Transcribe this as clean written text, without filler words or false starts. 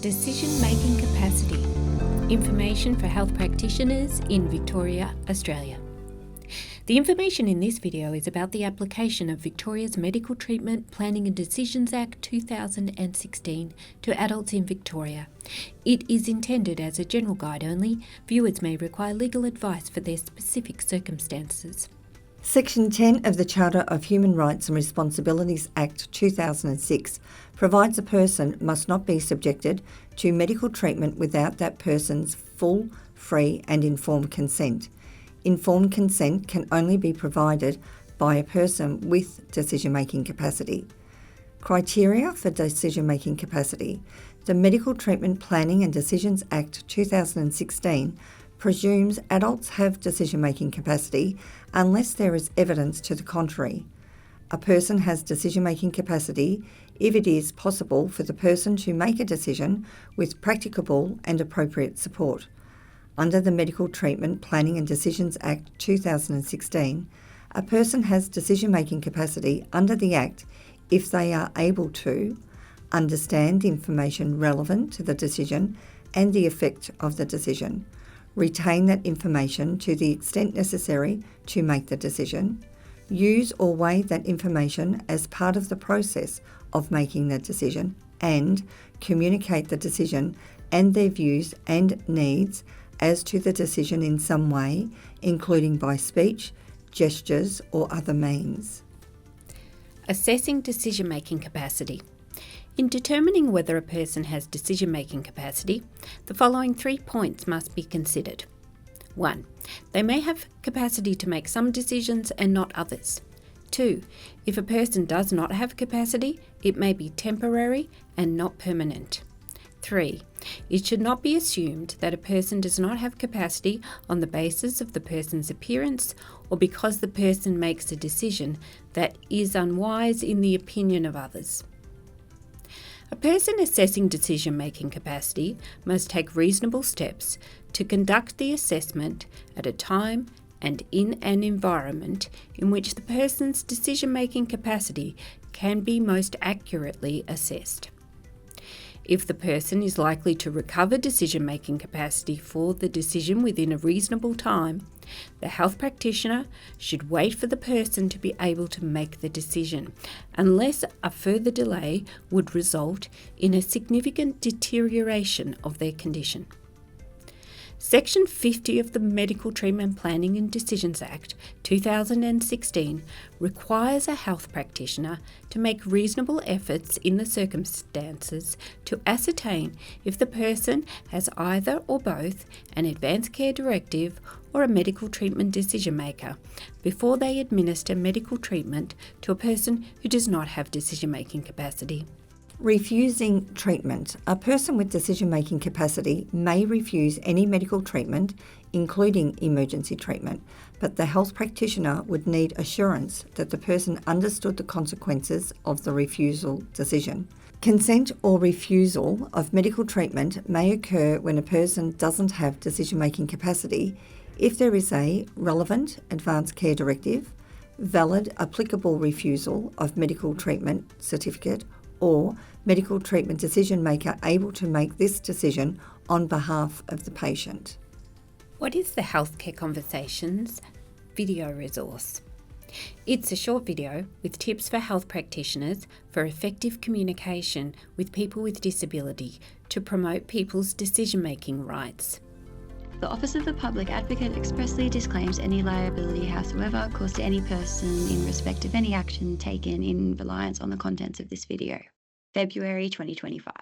Decision-making capacity. Information for health practitioners in Victoria, Australia. The information in this video is about the application of Victoria's Medical Treatment Planning and Decisions Act 2016 to adults in Victoria. It is intended as a general guide only. Viewers may require legal advice for their specific circumstances. Section 10 of the Charter of Human Rights and Responsibilities Act 2006 provides a person must not be subjected to medical treatment without that person's full, free and informed consent. Informed consent can only be provided by a person with decision-making capacity. Criteria for decision-making capacity. The Medical Treatment Planning and Decisions Act 2016 presumes adults have decision-making capacity unless there is evidence to the contrary. A person has decision-making capacity if it is possible for the person to make a decision with practicable and appropriate support. Under the Medical Treatment Planning and Decisions Act 2016, a person has decision-making capacity under the Act if they are able to understand the information relevant to the decision and the effect of the decision, retain that information to the extent necessary to make the decision, use or weigh that information as part of the process of making the decision, and communicate the decision and their views and needs as to the decision in some way, including by speech, gestures or other means. Assessing decision-making capacity. In determining whether a person has decision-making capacity, the following 3 points must be considered. 1. They may have capacity to make some decisions and not others. 2. If a person does not have capacity, it may be temporary and not permanent. 3. It should not be assumed that a person does not have capacity on the basis of the person's appearance or because the person makes a decision that is unwise in the opinion of others. A person assessing decision-making capacity must take reasonable steps to conduct the assessment at a time and in an environment in which the person's decision-making capacity can be most accurately assessed. If the person is likely to recover decision-making capacity for the decision within a reasonable time, the health practitioner should wait for the person to be able to make the decision, unless a further delay would result in a significant deterioration of their condition. Section 50 of the Medical Treatment Planning and Decisions Act 2016 requires a health practitioner to make reasonable efforts in the circumstances to ascertain if the person has either or both an advanced care directive or a medical treatment decision maker before they administer medical treatment to a person who does not have decision-making capacity. Refusing treatment. A person with decision-making capacity may refuse any medical treatment, including emergency treatment, but the health practitioner would need assurance that the person understood the consequences of the refusal decision. Consent or refusal of medical treatment may occur when a person doesn't have decision-making capacity if there is a relevant advanced care directive, valid applicable refusal of medical treatment certificate, or medical treatment decision maker able to make this decision on behalf of the patient. What is the Healthcare Conversations video resource? It's a short video with tips for health practitioners for effective communication with people with disability to promote people's decision-making rights. The Office of the Public Advocate expressly disclaims any liability howsoever caused to any person in respect of any action taken in reliance on the contents of this video. February 2025.